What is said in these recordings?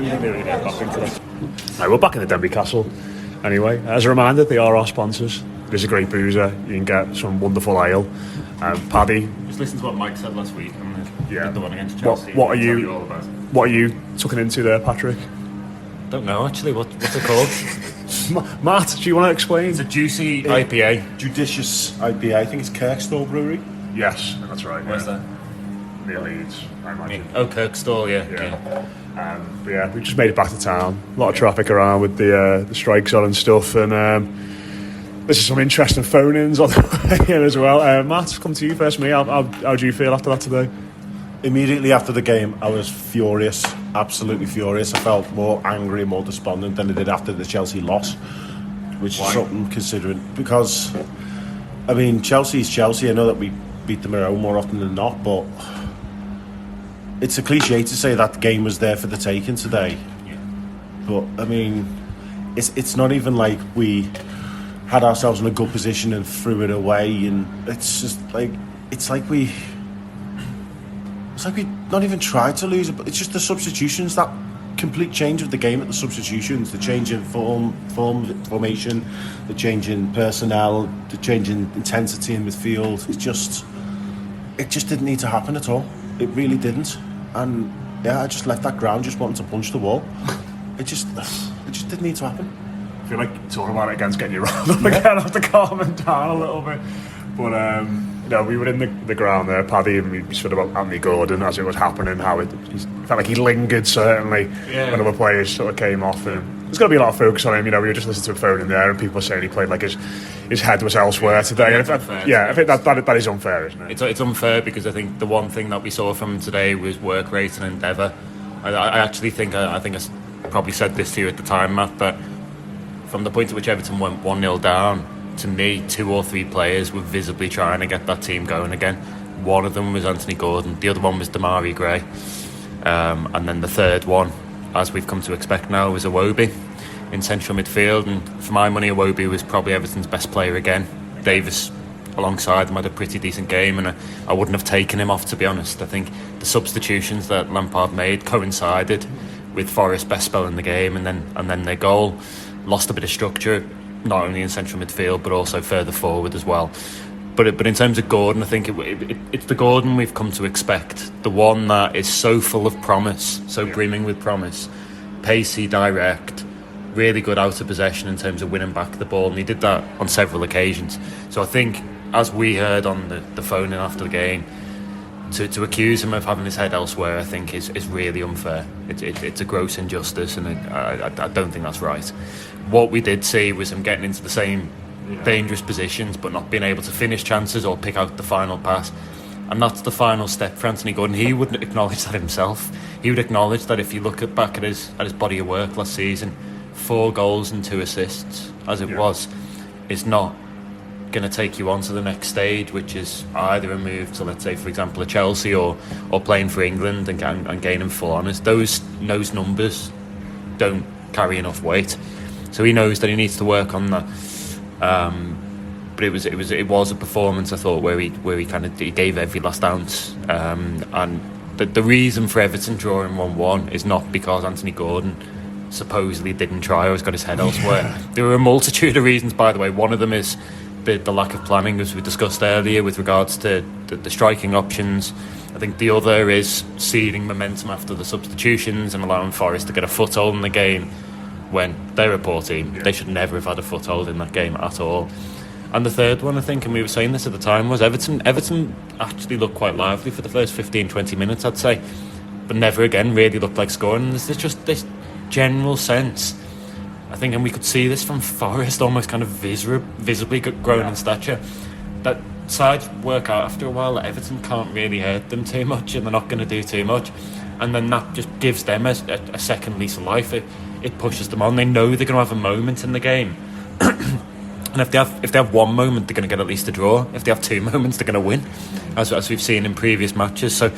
don't think they really get back into that. Right, we're back in the Denby Castle. Anyway, as a reminder, they are our sponsors. There's a great boozer. You can get some wonderful ale. Paddy. Just listen to what Mike said last week. Yeah. The one against Chelsea. What are you tucking into there, Patrick? Don't know actually. What's it called? Matt, do you want to explain? It's a juicy IPA. Judicious IPA. I think it's Kirkstall Brewery. Yes, that's right. Where's that? Near Leeds, I imagine. Oh, Kirkstall, yeah. But yeah, we just made it back to town. A lot of traffic around with the strikes on and stuff, and there's some interesting phone-ins on the way in as well. Matt, come to you first. How do you feel after that today? Immediately after the game, I was furious, absolutely furious. I felt more angry, more despondent than I did after the Chelsea loss, which is something considering, because I mean, Chelsea's Chelsea. I know that we beat them at home more often than not, but it's a cliche to say that the game was there for the taking today. Yeah. But I mean, it's not even like we had ourselves in a good position and threw it away, and it's just like we not even tried to lose it. But it's just the substitutions, that complete change of the game at the substitutions, the change in formation, the change in personnel, the change in intensity in midfield. It just didn't need to happen at all. It really didn't. And yeah, I just left that ground just wanting to punch the wall. It just didn't need to happen. I feel like talking about it again's getting you riled up again. I have to calm it down a little bit. But we were in the ground there, Paddy, and we stood about Anthony Gordon as it was happening. How it felt like he lingered certainly when other players sort of came off. And there's going to be a lot of focus on him. We were just listening to a phone in there, and people were saying he played like his head was elsewhere today. And I think that is unfair, isn't it? It's unfair because I think the one thing that we saw from him today was work rate and endeavour. I actually think I probably said this to you at the time, Matt, that from the point at which Everton went 1-0 down, to me, 2 or 3 players were visibly trying to get that team going again. One of them was Anthony Gordon, the other one was Demarai Gray, and then the third one, as we've come to expect now, was Iwobi in central midfield. And for my money, Iwobi was probably Everton's best player again. Davis alongside him had a pretty decent game, and I wouldn't have taken him off, to be honest. I think the substitutions that Lampard made coincided with Forest's best spell in the game, and then their goal. Lost a bit of structure, not only in central midfield but also further forward as well. But in terms of Gordon, I think it's the Gordon we've come to expect. The one that is so full of promise, so brimming with promise, pacey, direct, really good out of possession in terms of winning back the ball, and he did that on several occasions. So I think, as we heard on the phone in after the game, to accuse him of having his head elsewhere, I think is really unfair. It's a gross injustice, and I don't think that's right. What we did see was him getting into the same dangerous positions but not being able to finish chances or pick out the final pass, and that's the final step for Anthony Gordon. He would acknowledge that himself. He would acknowledge that if you look back at his body of work last season, 4 goals and 2 assists as it was, is not going to take you on to the next stage, which is either a move to, let's say, for example, a Chelsea or playing for England and gaining full honours. Those numbers don't carry enough weight. So he knows that he needs to work on that. But it was a performance, I thought, where he gave every last ounce. And the reason for Everton drawing 1-1 is not because Anthony Gordon supposedly didn't try or has got his head elsewhere. There were a multitude of reasons, by the way. One of them is the lack of planning, as we discussed earlier, with regards to the striking options. I think the other is ceding momentum after the substitutions and allowing Forest to get a foothold in the game when they're a poor team. They should never have had a foothold in that game at all. And the third one, I think, and we were saying this at the time, was Everton actually looked quite lively for the first 15-20 minutes, I'd say, but never again really looked like scoring. There's just this general sense, I think, and we could see this from Forest, almost kind of visibly growing in stature, that sides work out after a while that Everton can't really hurt them too much and they're not going to do too much, and then that just gives them a second lease of life. It pushes them on. They know they're going to have a moment in the game, and if they have one moment, they're going to get at least a draw. If they have 2 moments, they're going to win, as we've seen in previous matches. So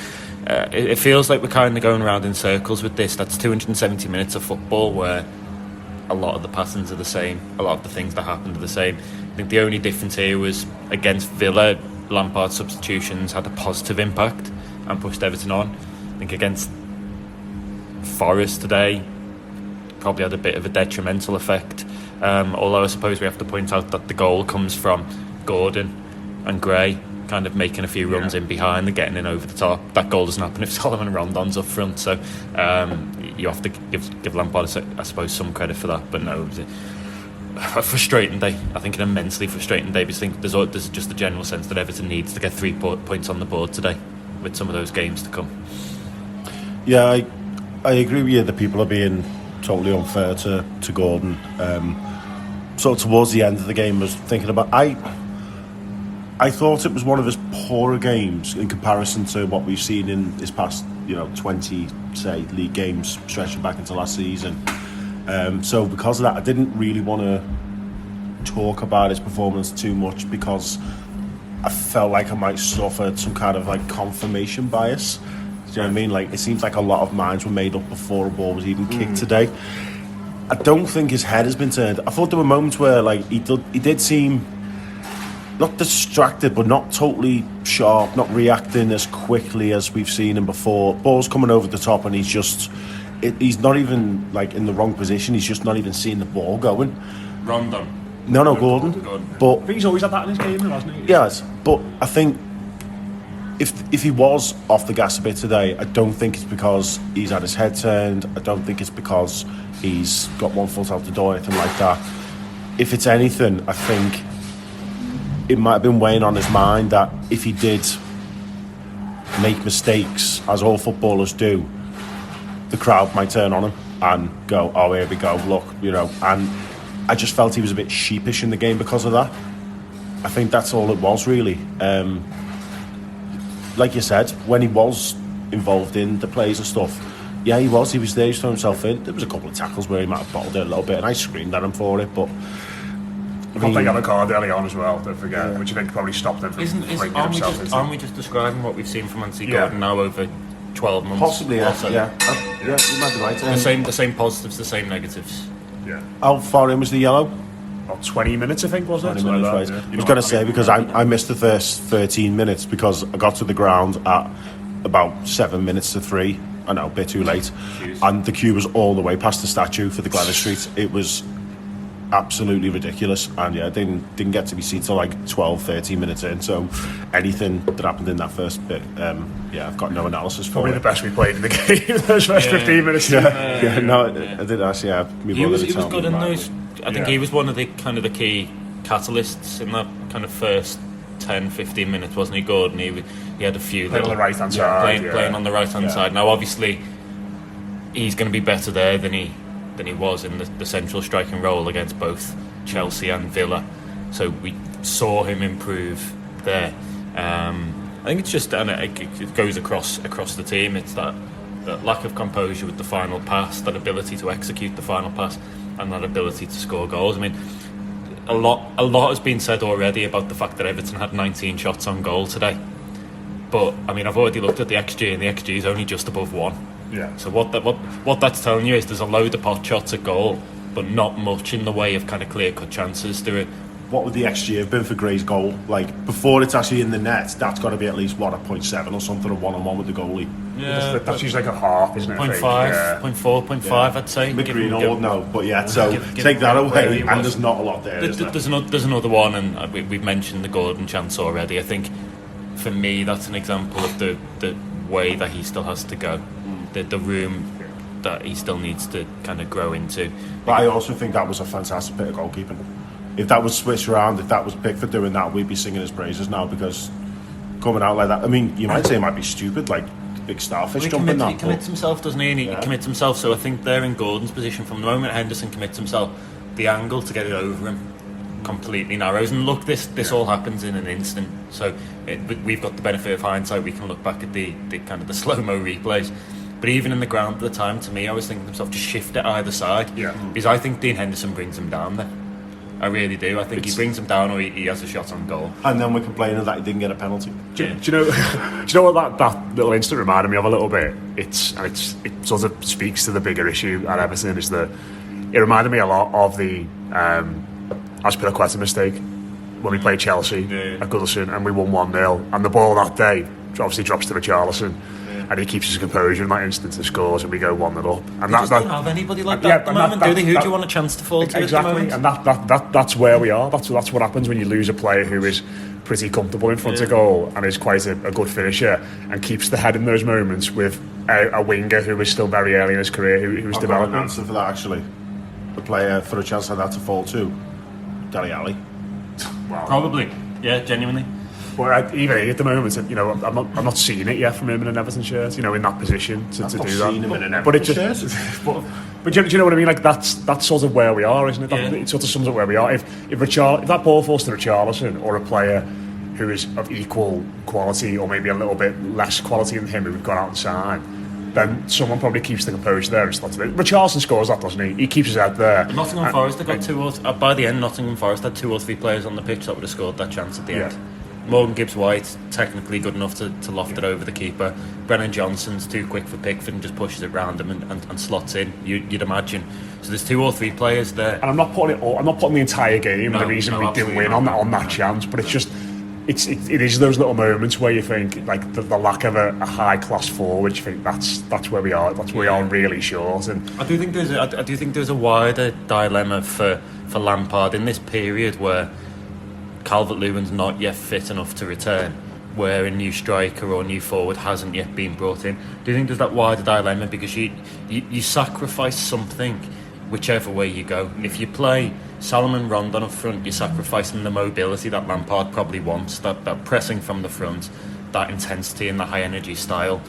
it feels like we're kind of going around in circles with this. That's 270 minutes of football where a lot of the patterns are the same, a lot of the things that happened are the same. I think the only difference here was against Villa, Lampard's substitutions had a positive impact and pushed Everton on. I think against Forest today probably had a bit of a detrimental effect. Although I suppose we have to point out that the goal comes from Gordon and Gray kind of making a few runs in behind and getting in over the top. That goal doesn't happen if Solomon Rondon's up front, so you have to give Lampard, I suppose, some credit for that. But no, it was a frustrating day. I think an immensely frustrating day, because I think there's just a general sense that Everton needs to get 3 points on the board today with some of those games to come. Yeah, I agree with you that people are being totally unfair to Gordon. So towards the end of the game, I was thinking about... I thought it was one of his poorer games in comparison to what we've seen in his past, 20, say, league games stretching back into last season. So because of that, I didn't really want to talk about his performance too much, because I felt like I might suffer some kind of confirmation bias. Do you know what I mean? It seems like a lot of minds were made up before a ball was even kicked today. I don't think his head has been turned. I thought there were moments where he did seem not distracted, but not totally sharp, not reacting as quickly as we've seen him before. Ball's coming over the top and he's not even in the wrong position. He's just not even seeing the ball going. Rondon. No, Gordon. But I think he's always had that in his game, hasn't he? Yes, but I think if he was off the gas a bit today, I don't think it's because he's had his head turned. I don't think it's because he's got one foot out the door, anything like that. If it's anything, I think it might have been weighing on his mind that if he did make mistakes, as all footballers do, the crowd might turn on him and go, oh, here we go, look, and I just felt he was a bit sheepish in the game because of that. I think that's all it was, really. Like you said, when he was involved in the plays and stuff, yeah, he was there, he threw himself in. There was a couple of tackles where he might have bottled it a little bit, and I screamed at him for it, but I think he got a card early on as well, don't forget, which I think probably stopped him from bringing himself into. Aren't we just describing what we've seen from Anthony Gordon now over 12 months? Possibly, yeah. So? Yeah, you might be right. The same positives, the same negatives. Yeah. How far in was the yellow? About 20 minutes, I think, wasn't it? 20 minutes, right. I was going to say, because I missed the first 13 minutes because I got to the ground at about 7 minutes to 3. I know, a bit too late. And the queue was all the way past the statue for the Gladys Street. It was absolutely ridiculous, and I didn't get to be seen till 12, 13 minutes in, so anything that happened in that first bit, I've got no analysis for probably it. the best we played in the game those first 15 minutes. I did actually have he was good in those. I think he was one of the key catalysts in that kind of first 10, 15 minutes, wasn't he, Gordon? He had a few playing on the right hand side, playing on the right hand side. Now obviously he's going to be better there than he was in the central striking role against both Chelsea and Villa, so we saw him improve there. I think it's just, and it goes across the team. It's that lack of composure with the final pass, that ability to execute the final pass, and that ability to score goals. I mean, a lot has been said already about the fact that Everton had 19 shots on goal today, but I mean, I've already looked at the XG, and the XG is only just above 1. Yeah. So what that's telling you is there's a load of pot shots at goal, but not much in the way of kind of clear-cut chances through it. What would the XG have been for Gray's goal? Before it's actually in the net, that's got to be at least, a 0.7 or something, a one-on-one with the goalie. Yeah, that's usually a half, isn't it? 0.5, 0.4, 0.5, I'd say. McGreen, no, but yeah, so take that away, and there's not a lot there, There's another one, and we've mentioned the Gordon chance already. I think, for me, that's an example of the way that he still has to go. The room that he still needs to kind of grow into. But I also think that was a fantastic bit of goalkeeping. If that was switched around, if that was Pickford doing that, we'd be singing his praises now, because coming out like that, I mean, you might say it might be stupid, like big starfish jumping that. He commits himself, doesn't he? And he commits himself, so I think they're in Gordon's position from the moment Henderson commits himself, the angle to get it over him completely narrows. And look, this all happens in an instant, so we've got the benefit of hindsight. We can look back at the kind of the slow-mo replays. But even in the ground at the time, to me, I was thinking to myself, just shift it either side. Yeah. Because I think Dean Henderson brings him down there. I really do. I think he brings him down, or he has a shot on goal. And then we're complaining that he didn't get a penalty. Do you know what that little incident reminded me of a little bit? It sort of speaks to the bigger issue at Everton, is that it reminded me a lot of the Azpilicueta mistake when we played Chelsea at Goodison and we won 1-0, and the ball that day obviously drops to Richarlison. and he keeps his composure in that instance and scores, and we go 1-0 up. And they just don't have anybody like that at the moment, do they? Who do you want a chance to fall to exactly, at the moment? And that's where we are. That's what happens when you lose a player who is pretty comfortable in front of goal and is quite a good finisher and keeps the head in those moments with a winger who is still very early in his career, who's I've developing. got an answer for that, actually. The player for a chance like that to fall to, Dele Alli. Wow. Probably, yeah, genuinely. But even at the moment, I'm not seeing it yet from him in an Everton shirt. In that position to do that. Him in an but it Everton just, shirt. but do you know what I mean? Like that's sort of where we are, isn't it? It sort of sums up where we are. If that ball falls to Richarlison or a player who is of equal quality or maybe a little bit less quality than him who we've gone out and signed, then someone probably keeps the composure there and slots it. Richarlison scores that, doesn't he? He keeps his head there. But Nottingham Forest, they got by the end, Nottingham Forest had 2 or 3 players on the pitch that would have scored that chance at the end. Morgan Gibbs-White, technically good enough to loft it over the keeper. Brennan Johnson's too quick for Pickford and just pushes it round him and slots in, you'd imagine. So there's 2 or 3 players there. And I'm not putting the entire game the reason we didn't win on that chance, but it's just it is those little moments where you think like the lack of a high class forward. You think that's where we are. That's where we are really short. And I do think there's a wider dilemma for Lampard in this period where Calvert-Lewin's not yet fit enough to return, where a new striker or new forward hasn't yet been brought in. Do you think there's that wider dilemma because you sacrifice something whichever way you go? If you play Salomon Rondon up front, you're sacrificing the mobility that Lampard probably wants, that pressing from the front, that intensity and the high energy style,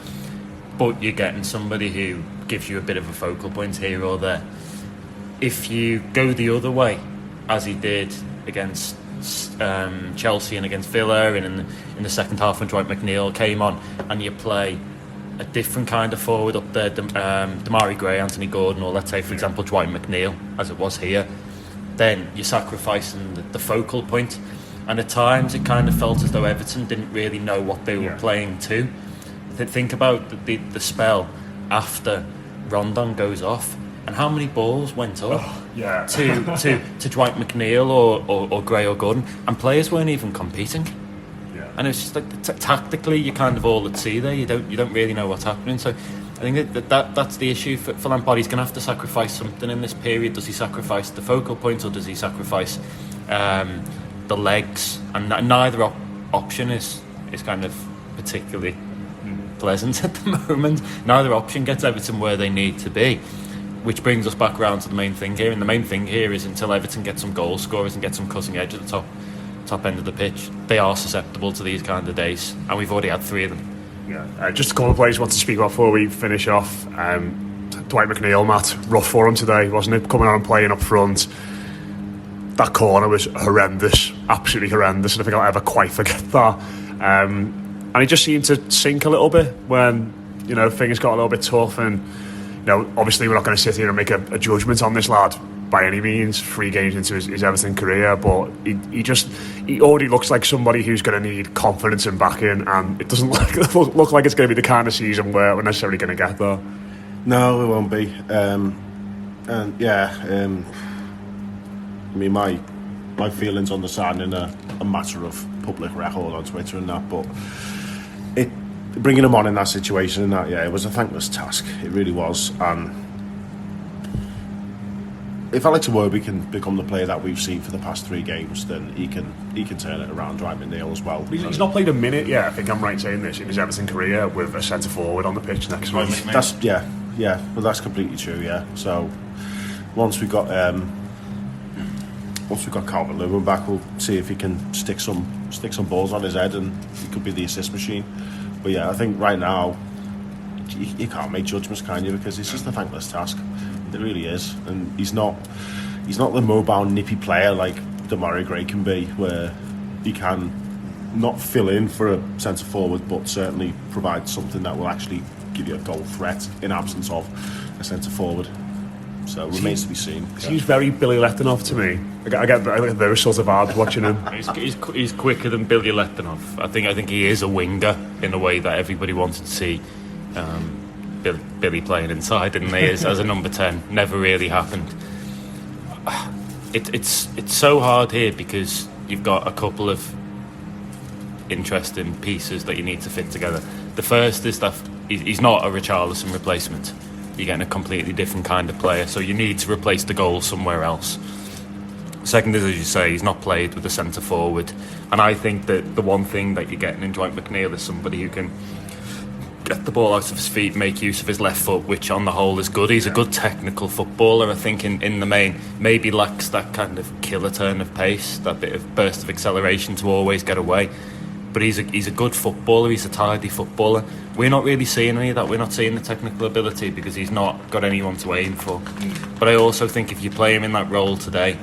but you're getting somebody who gives you a bit of a focal point here or there. If you go the other way, as he did against Chelsea and against Villa and in the second half when Dwight McNeil came on, and you play a different kind of forward up there, Damari Gray, Anthony Gordon, or let's say for example Dwight McNeil as it was here, then you're sacrificing the focal point. And at times it kind of felt as though Everton didn't really know what they were playing to. Think about the spell after Rondon goes off and how many balls went up to Dwight McNeil or Gray or Gordon, and players weren't even competing. And it's just like tactically you're kind of all at sea there. You don't really know what's happening. So I think that's the issue for Lampard. He's going to have to sacrifice something in this period. Does he sacrifice the focal point or does he sacrifice the legs? And neither option is kind of particularly pleasant at the moment. Neither option gets Everton where they need to be, which brings us back around to the main thing here. And the main thing here is until Everton get some goal scorers and get some cutting edge at the top end of the pitch, they are susceptible to these kind of days, and we've already had 3 of them. Just a couple of players I want to speak about before we finish off. Dwight McNeil, Matt, rough for him today, wasn't it? Coming on and playing up front. That corner was horrendous, absolutely horrendous. I don't think I'll ever quite forget that. And he just seemed to sink a little bit when things got a little bit tough. And obviously we're not going to sit here and make a judgment on this lad by any means. 3 games into his Everton career, but he already looks like somebody who's going to need confidence and backing, and it doesn't look like it's going to be the kind of season where we're necessarily going to get there. No, it won't be. I mean, my feelings on the signing are a matter of public record on Twitter and that, but bringing him on in that situation and that, it was a thankless task. It really was. And if Alex Iwobi can become the player that we've seen for the past 3 games, then he can turn it around. Dwight McNeil as well. He's not played a minute yet, I think I'm right saying this, in his Everton career with a centre forward on the pitch next week. That's but that's completely true. So once we got Calvert-Lewin back, we'll see if he can stick some balls on his head, and he could be the assist machine. But I think right now you can't make judgments, can you? Because it's just a thankless task. It really is, and he's not the mobile, nippy player like Damari Gray can be, where he can not fill in for a centre forward, but certainly provide something that will actually give you a goal threat in absence of a centre forward. So it remains to be seen. He's very Billy Letternoff to me. I get those sorts of vibes watching him. He's quicker than Billy Letternoff. I think he is a winger in a way that everybody wanted to see. Billy playing inside, didn't they? As a number 10, never really happened. It's so hard here because you've got a couple of interesting pieces that you need to fit together. The first is that he's not a Richarlison replacement. You're getting a completely different kind of player, so you need to replace the goal somewhere else. Second is, as you say, he's not played with a centre forward, and I think that the one thing that you're getting in Dwight McNeil is somebody who can get the ball out of his feet, make use of his left foot, which on the whole is good. He's a good technical footballer. I think in the main maybe lacks that kind of killer turn of pace, that bit of burst of acceleration to always get away. But he's a good footballer. He's a tidy footballer. We're not really seeing any of that. We're not seeing the technical ability because he's not got anyone to aim for. But I also think if you play him in that role today,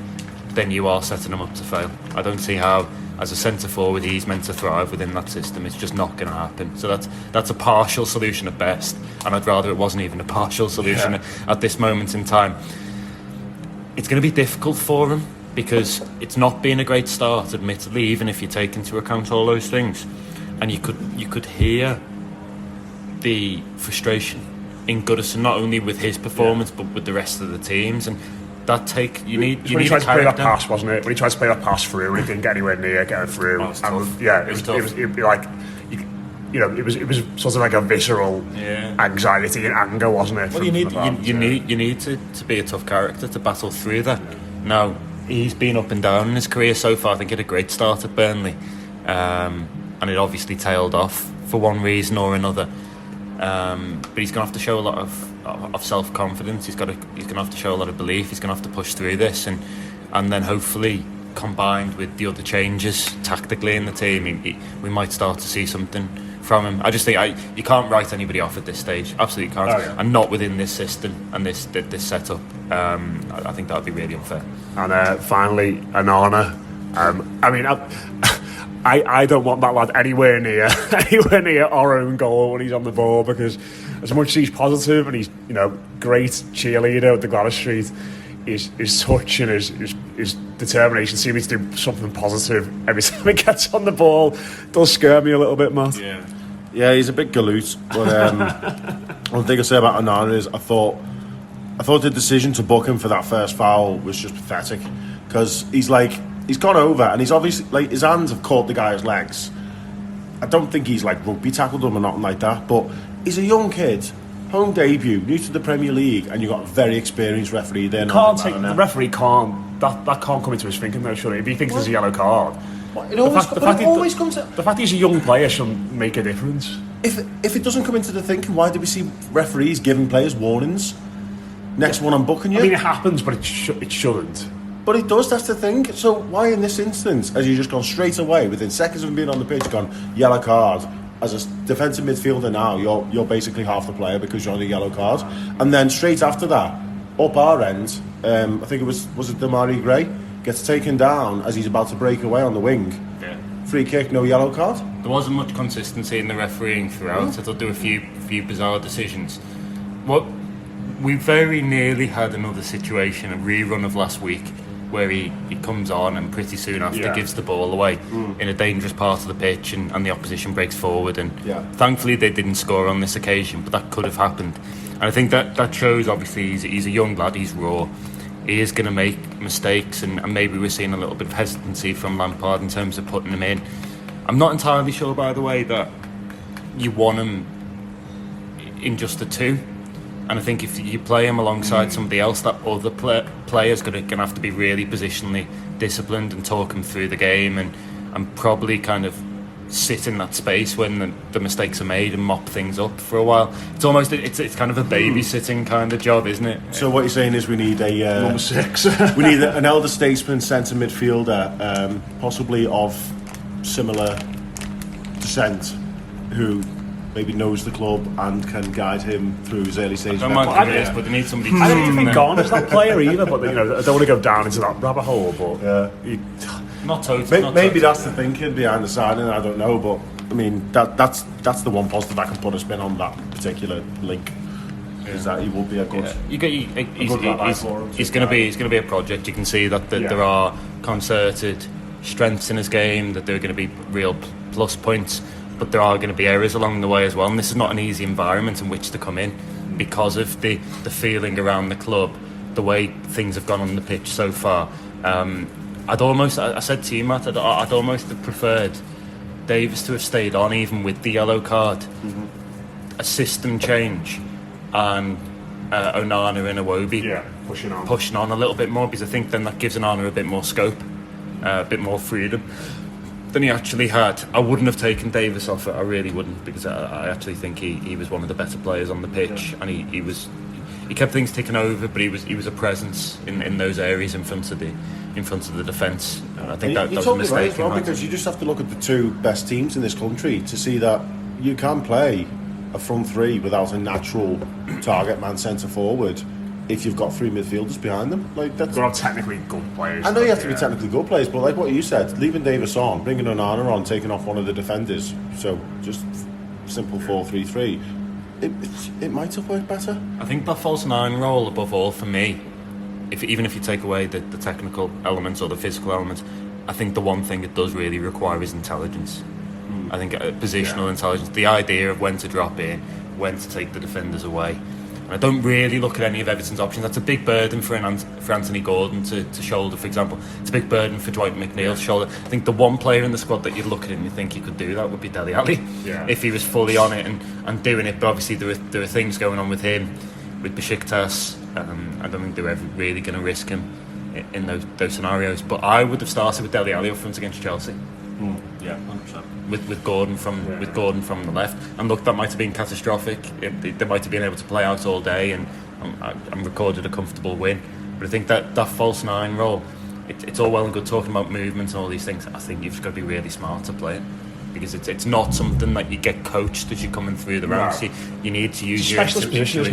then you are setting him up to fail. I don't see how, as a centre forward, he's meant to thrive within that system. It's just not going to happen. So that's a partial solution at best, and I'd rather it wasn't even a partial solution at this moment in time. It's going to be difficult for him because it's not been a great start, admittedly, even if you take into account all those things. And you could hear the frustration in Goodison, not only with his performance but with the rest of the teams. And you need when he tried to play that pass, wasn't it? When he tried to play that pass through and he didn't get anywhere near getting through. It was tough. It was sort of like a visceral anxiety and anger, wasn't it? Well, you need to be a tough character to battle through that. Now, he's been up and down in his career so far. I think he had a great start at Burnley, and it obviously tailed off for one reason or another. But he's going to have to show a lot of self-confidence. He's going to have to show a lot of belief. He's going to have to push through this, and then hopefully, combined with the other changes tactically in the team, we might start to see something from him. I just think you can't write anybody off at this stage. Absolutely can't. Oh, yeah. And not within this system and this setup. I think that would be really unfair. And finally, Onana. I don't want that lad anywhere near our own goal when he's on the ball, because as much as he's positive and he's great cheerleader at the Gladys Street, his touch and his determination seeming to do something positive every time he gets on the ball does scare me a little bit, Matt. Yeah, he's a bit galoot. But one thing I say about Onana is I thought the decision to book him for that first foul was just pathetic, because he's gone over and he's obviously his hands have caught the guy's legs. I don't think he's rugby tackled him or nothing like that, but he's a young kid, home debut, new to the Premier League, and you've got a very experienced referee there. The referee can't come into his thinking though, should it? If he thinks there's a yellow card. The fact he's a young player should make a difference. If it doesn't come into the thinking, why do we see referees giving players warnings? Next one I'm booking you. I mean, it happens, but it shouldn't. But it does, that's the thing. So why in this instance, as you just gone straight away, within seconds of being on the pitch, gone yellow card? As a defensive midfielder now, you're basically half the player because you're on a yellow card. And then straight after that, up our end, I think it was it Damari Gray, gets taken down as he's about to break away on the wing. Yeah. Free kick, no yellow card. There wasn't much consistency in the refereeing throughout. I thought there were a few bizarre decisions. We very nearly had another situation, a rerun of last week, where he comes on and pretty soon after gives the ball away in a dangerous part of the pitch, and the opposition breaks forward, and thankfully they didn't score on this occasion, but that could have happened. And I think that shows, obviously, he's a young lad, he's raw, he is going to make mistakes, and maybe we're seeing a little bit of hesitancy from Lampard in terms of putting him in. I'm not entirely sure, by the way, that you want him in just a 2. And I think if you play him alongside somebody else, that other player's going to have to be really positionally disciplined and talk him through the game, and probably kind of sit in that space when the mistakes are made and mop things up for a while. It's kind of a babysitting kind of job, isn't it? So what you're saying is we need a number 6. We need an elder statesman centre midfielder, possibly of similar descent, who maybe knows the club and can guide him through his early stages. But they need somebody. I don't think Gone is that player either. But I don't want to go down into that rabbit hole. But not totally. Maybe that's the thinking behind the signing. I don't know, but I mean that's the one positive I can put a spin on that particular link. Is that he will be a good. He's going to be a project. You can see that there are concerted strengths in his game. That there are going to be real plus points. But there are going to be errors along the way as well, and this is not an easy environment in which to come in because of the feeling around the club, the way things have gone on the pitch so far. I said to you, Matt, I'd almost have preferred Davis to have stayed on even with the yellow card. a system change and Onana and Iwobi pushing on a little bit more, because I think then that gives Onana a bit more scope, a bit more freedom than he actually had. I wouldn't have taken Davis off it, I really wouldn't, because I actually think he was one of the better players on the pitch, and he kept things ticking over, but he was a presence in those areas in front of the defence. I think that was a mistake. Right as well, because you just have to look at the two best teams in this country to see that you can play a front three without a natural target man centre forward if you've got three midfielders behind them. Like, that's they're not technically good players. I know you have to be technically good players, but like what you said, leaving Davis on, bringing Onana on, taking off one of the defenders, so just simple 4-3-3, it might have worked better. I think that false nine role, above all, for me, even if you take away the technical elements or the physical elements, I think the one thing it does really require is intelligence. I think positional intelligence, the idea of when to drop in, when to take the defenders away. And I don't really look at any of Everton's options. That's a big burden for Anthony Gordon to shoulder, for example. It's a big burden for Dwight McNeil to shoulder. I think the one player in the squad that you'd look at and you think he could do that would be Dele Alli, if he was fully on it and doing it. But obviously there are things going on with him, with Besiktas. I don't think they're ever really going to risk him in those scenarios. But I would have started with Dele Alli up front against Chelsea. Yeah, 100%. With Gordon from the left, and look, that might have been catastrophic. They might have been able to play out all day and recorded a comfortable win. But I think that false nine role, it's all well and good talking about movement and all these things. I think you've just got to be really smart to play it, because it's not something that you get coached as you're coming through the ranks. You need to use your intuition.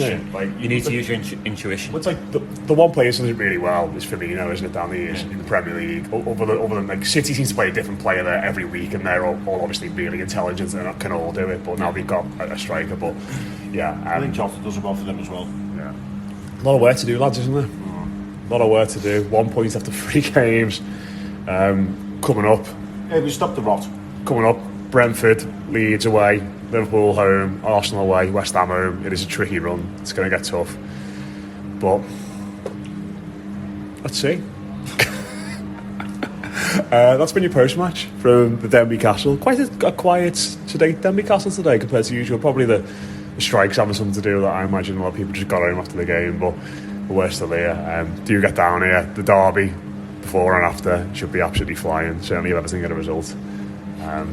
You need to use your intuition. Well, it's like the one player who does it really well is Firmino, isn't it, down the years in the Premier League. Other than like City seems to play a different player there every week, and they're all obviously really intelligent and can all do it. But now they've got a striker. But I think Jota does it well for them as well. Yeah, a lot of work to do, lads, isn't there? A lot of work to do. 1 point after 3 games. Coming up. Hey, we stopped the rot. Coming up. Brentford, Leeds away, Liverpool home, Arsenal away, West Ham home. It is a tricky run. It's going to get tough. But let's see. That's been your post-match from the Denby Castle. Quite a quiet, sedate Denby Castle today compared to usual. Probably the strikes having something to do with that. I imagine a lot of people just got home after the game, but we're still here. Do get down here. The derby, before and after, should be absolutely flying. Certainly if Everton get a result. I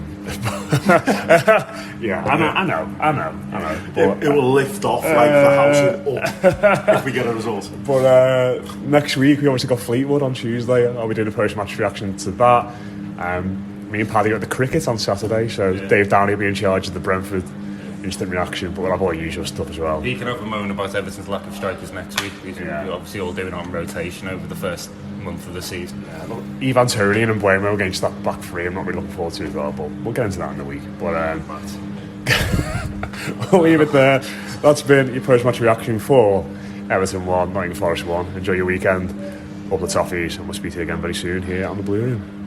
know. But, it will lift off like the house up if we get a result. But next week we obviously got Fleetwood on Tuesday. I'll be doing a post-match reaction to that. Me and Paddy are at the cricket on Saturday, so Dave Downey will be in charge of the Brentford instant reaction, but we'll have all the usual stuff as well. You can have a moan about Everton's lack of strikers next week. We're obviously all doing it on rotation over the first month of the season. Ivan Toney and Mbuemo against that back three, I'm not really looking forward to as well, but we'll get into that in the week. But we'll leave it there. That's been your post-match reaction for Everton 1, Nottingham Forest 1. Enjoy your weekend. Up the Toffees, and we'll speak to you again very soon here on the Blue Room.